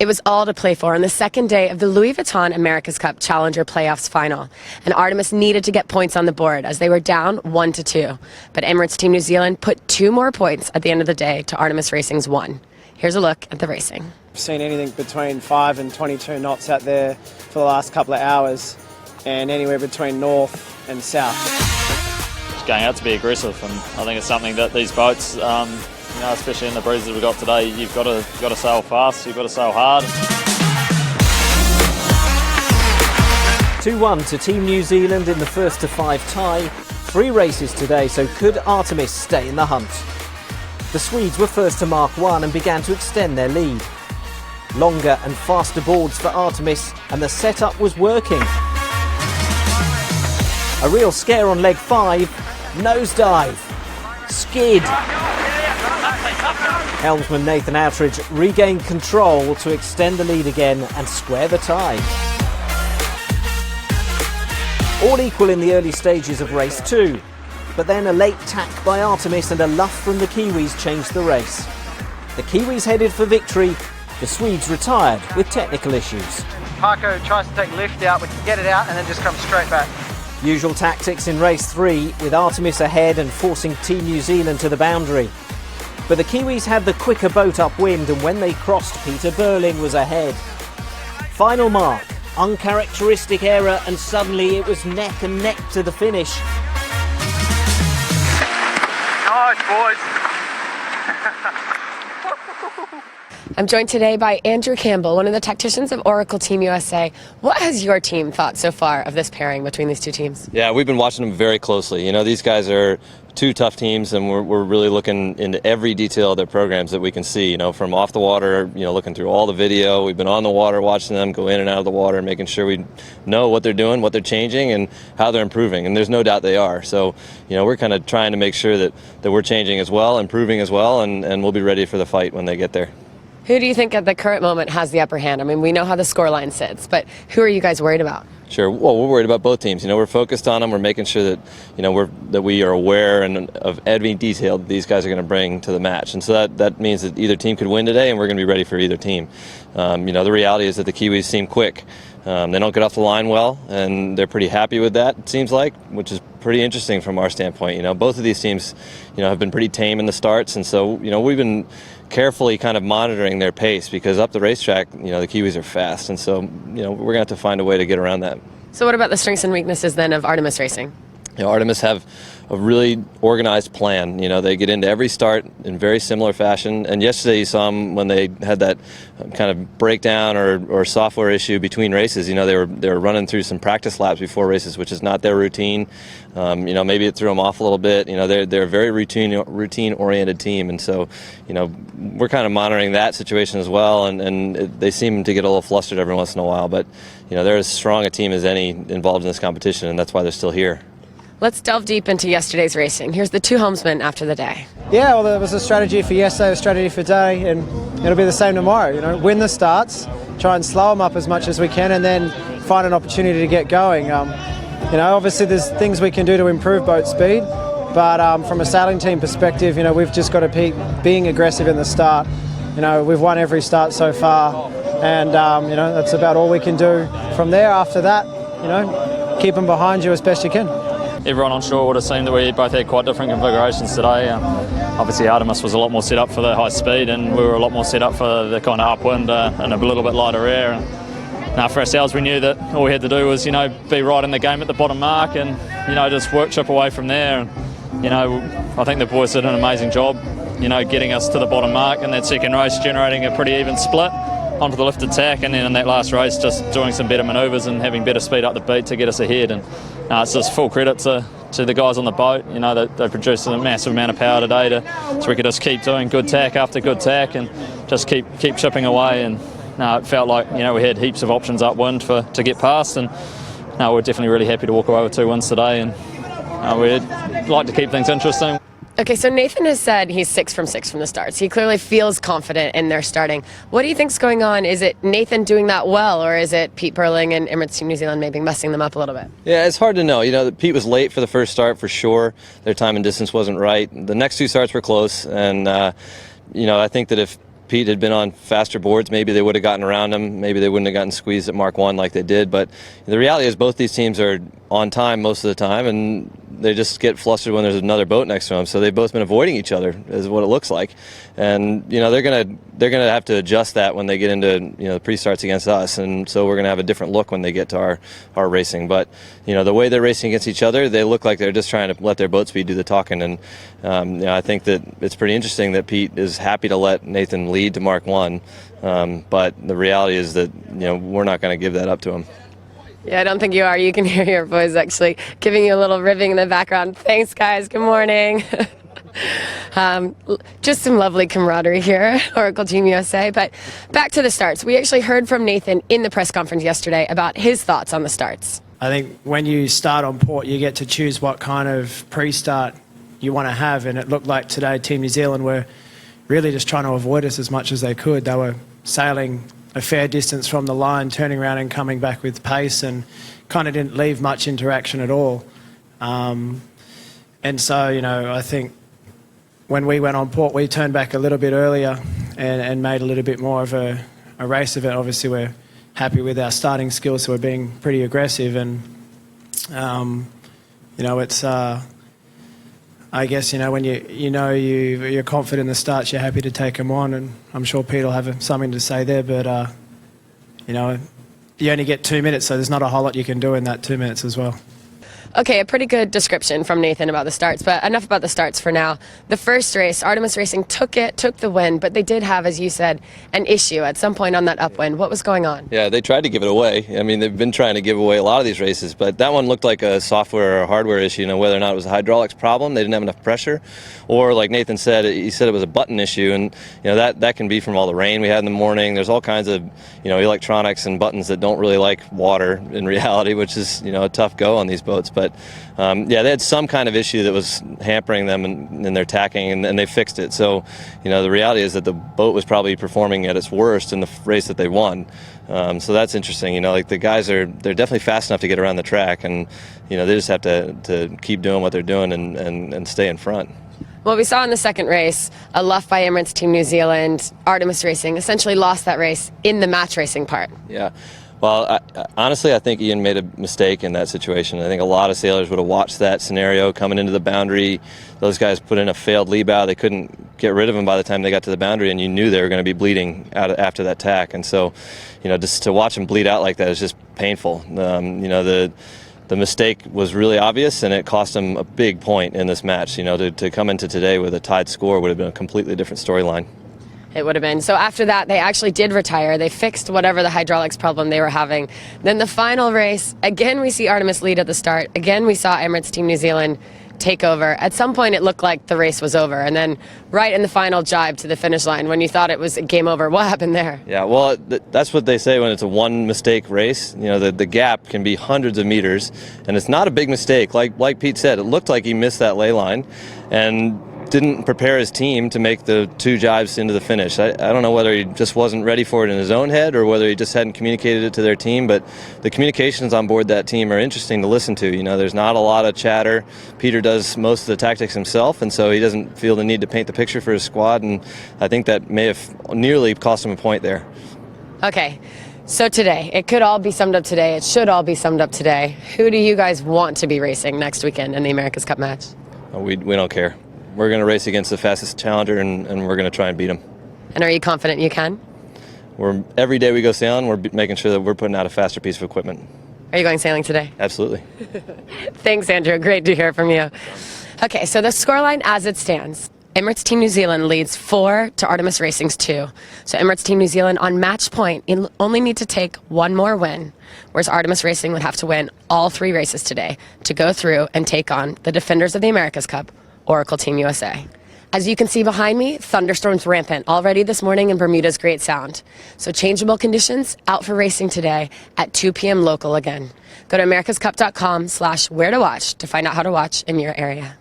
It was all to play for on the second day of the Louis Vuitton America's Cup Challenger Playoffs final. And Artemis needed to get points on the board as they were down 1-2. But Emirates Team New Zealand put 2 more points at the end of the day to Artemis Racing's 1. Here's a look at the racing. I've seen anything between 5 and 22 knots out there for the last couple of hours, and anywhere between north and south. It's going out to be aggressive, and I think it's something that these boats, especially in the breezes we've got today, you've got to sail fast, you've got to sail hard. 2-1 to Team New Zealand in the 1-5 tie. 3 races today, so could Artemis stay in the hunt? The Swedes were first to mark 1 and began to extend their lead. Longer and faster boards for Artemis, and the setup was working. A real scare on leg 5, nosedive, skid. Helmsman Nathan Outridge regained control to extend the lead again and square the tie. All equal in the early stages of race 2, but then a late tack by Artemis and a luff from the Kiwis changed the race. The Kiwis headed for victory, the Swedes retired with technical issues. Paco tries to take lift out, we can get it out and then just come straight back. Usual tactics in race 3, with Artemis ahead and forcing Team New Zealand to the boundary. But the Kiwis had the quicker boat upwind, and when they crossed, Peter Burling was ahead. Final mark, uncharacteristic error, and suddenly it was neck and neck to the finish. Nice, boys. I'm joined today by Andrew Campbell, one of the tacticians of Oracle Team USA. What has your team thought so far of this pairing between these two teams? Yeah, we've been watching them very closely. You know, these guys are 2 tough teams, and we're really looking into every detail of their programs that we can see, you know, from off the water, you know, looking through all the video. We've been on the water watching them go in and out of the water, making sure we know what they're doing, what they're changing, and how they're improving. And there's no doubt they are. So, you know, we're kind of trying to make sure that we're changing as well, improving as well, and we'll be ready for the fight when they get there. Who do you think at the current moment has the upper hand? I mean, we know how the scoreline sits, but who are you guys worried about? Sure. Well, we're worried about both teams. You know, we're focused on them. We're making sure that, you know, that we are aware of every detail that these guys are going to bring to the match. And so that means that either team could win today, and we're going to be ready for either team. You know, the reality is that the Kiwis seem quick. They don't get off the line well, and they're pretty happy with that, it seems like, which is pretty interesting from our standpoint. You know, both of these teams, you know, have been pretty tame in the starts, and so, you know, we've been carefully kind of monitoring their pace, because up the racetrack, you know, the Kiwis are fast, and so, you know, we're going to have to find a way to get around that. So what about the strengths and weaknesses then of Artemis Racing? You know, Artemis have a really organized plan. You know, they get into every start in very similar fashion. And yesterday you saw them when they had that kind of breakdown or software issue between races. You know, they were running through some practice laps before races, which is not their routine. You know, maybe it threw them off a little bit. You know, they're a very routine-oriented team, and so, you know, we're kind of monitoring that situation as well. And they seem to get a little flustered every once in a while, but you know, they're as strong a team as any involved in this competition, and that's why they're still here. Let's delve deep into yesterday's racing. Here's the 2 helmsmen after the day. Yeah, well, there was a strategy for yesterday, a strategy for today, and it'll be the same tomorrow. You know, win the starts, try and slow them up as much as we can, and then find an opportunity to get going. You know, obviously there's things we can do to improve boat speed, but from a sailing team perspective, you know, we've just got to keep being aggressive in the start. You know, we've won every start so far, and you know, that's about all we can do. From there, after that, you know, keep them behind you as best you can. Everyone on shore would have seen that we both had quite different configurations today. Obviously Artemis was a lot more set up for the high speed, and we were a lot more set up for the kind of upwind and a little bit lighter air. And for ourselves, we knew that all we had to do was, you know, be right in the game at the bottom mark, and, you know, just chip away from there. And, you know, I think the boys did an amazing job, you know, getting us to the bottom mark in that second race, generating a pretty even split onto the lifted tack, and then in that last race just doing some better manoeuvres and having better speed up the beat to get us ahead. And it's just full credit to the guys on the boat. You know, they produced a massive amount of power today so we could just keep doing good tack after good tack and just keep chipping away. And it felt like, you know, we had heaps of options upwind to get past, and we're definitely really happy to walk away with 2 wins today, and we'd like to keep things interesting. Okay, so Nathan has said he's 6 from 6 from the starts. He clearly feels confident in their starting. What do you think's going on? Is it Nathan doing that well, or is it Pete Burling and Emirates Team New Zealand maybe messing them up a little bit? Yeah, it's hard to know. You know, Pete was late for the first start for sure. Their time and distance wasn't right. The next 2 starts were close, and you know, I think that if Pete had been on faster boards, maybe they would have gotten around him. Maybe they wouldn't have gotten squeezed at Mark 1 like they did. But the reality is both these teams are on time most of the time, and they just get flustered when there's another boat next to them. So they've both been avoiding each other, is what it looks like. And they're gonna have to adjust that when they get into the pre-starts against us. And so we're gonna have a different look when they get to our racing. But the way they're racing against each other, they look like they're just trying to let their boat speed do the talking. And I think that it's pretty interesting that Pete is happy to let Nathan lead to Mark 1. But the reality is that we're not going to give that up to him. Yeah, I don't think you are. You can hear your boys actually giving you a little ribbing in the background. Thanks, guys. Good morning. Just some lovely camaraderie here, Oracle Team USA. But back to the starts. We actually heard from Nathan in the press conference yesterday about his thoughts on the starts. I think when you start on port, you get to choose what kind of pre-start you want to have, and it looked like today Team New Zealand were really just trying to avoid us as much as they could. They were sailing a fair distance from the line, turning around and coming back with pace, and kind of didn't leave much interaction at all. And so, I think when we went on port, we turned back a little bit earlier and made a little bit more of a race of it. Obviously, we're happy with our starting skills, so we're being pretty aggressive. And, it's... I guess, when you're confident in the starts, you're happy to take them on, and I'm sure Pete will have something to say there, but, you only get 2 minutes, so there's not a whole lot you can do in that 2 minutes as well. Okay, a pretty good description from Nathan about the starts, but enough about the starts for now. The first race, Artemis Racing took the win, but they did have, as you said, an issue at some point on that upwind. What was going on? Yeah, they tried to give it away. I mean, they've been trying to give away a lot of these races, but that one looked like a software or hardware issue, whether or not it was a hydraulics problem, they didn't have enough pressure, or like Nathan said, he said it was a button issue, and that can be from all the rain we had in the morning. There's all kinds of electronics and buttons that don't really like water in reality, which is a tough go on these boats. But they had some kind of issue that was hampering them in their tacking, and they fixed it. So the reality is that the boat was probably performing at its worst in the race that they won. So that's interesting. Like the guys they're definitely fast enough to get around the track, and they just have to keep doing what they're doing and stay in front. Well, we saw in the second race a luff by Emirates Team New Zealand. Artemis Racing essentially lost that race in the match racing part. Yeah. Well, honestly, I think Ian made a mistake in that situation. I think a lot of sailors would have watched that scenario coming into the boundary. Those guys put in a failed lee bow. They couldn't get rid of him by the time they got to the boundary, and you knew they were going to be bleeding out after that tack. And so, just to watch them bleed out like that is just painful. The mistake was really obvious, and it cost them a big point in this match. To come into today with a tied score would have been a completely different storyline. It would have been. So after that, they actually did retire. They fixed whatever the hydraulics problem they were having. Then the final race, again, we see Artemis lead at the start. Again, we saw Emirates Team New Zealand take over. At some point, it looked like the race was over. And then right in the final jibe to the finish line, when you thought it was game over, what happened there? Yeah, well, that's what they say when it's a one-mistake race. The gap can be hundreds of meters, and it's not a big mistake. Like Pete said, it looked like he missed that ley line and didn't prepare his team to make the two jibes into the finish. I don't know whether he just wasn't ready for it in his own head or whether he just hadn't communicated it to their team, but the communications on board that team are interesting to listen to. There's not a lot of chatter. Peter does most of the tactics himself, and so he doesn't feel the need to paint the picture for his squad, and I think that may have nearly cost him a point there. Okay. So today, it could all be summed up today. It should all be summed up today. Who do you guys want to be racing next weekend in the America's Cup match? We don't care. We're going to race against the fastest challenger, and we're going to try and beat him. And are you confident you can? Every day we go sailing, we're making sure that we're putting out a faster piece of equipment. Are you going sailing today? Absolutely. Thanks, Andrew. Great to hear from you. Okay, so the scoreline as it stands. Emirates Team New Zealand leads 4 to Artemis Racing's 2. So Emirates Team New Zealand on match point only need to take one more win, whereas Artemis Racing would have to win all 3 races today to go through and take on the defenders of the America's Cup, Oracle Team USA. As you can see behind me, thunderstorms rampant already this morning in Bermuda's Great Sound. So changeable conditions out for racing today at 2 p.m. local again. Go to americascup.com/where to watch to find out how to watch in your area.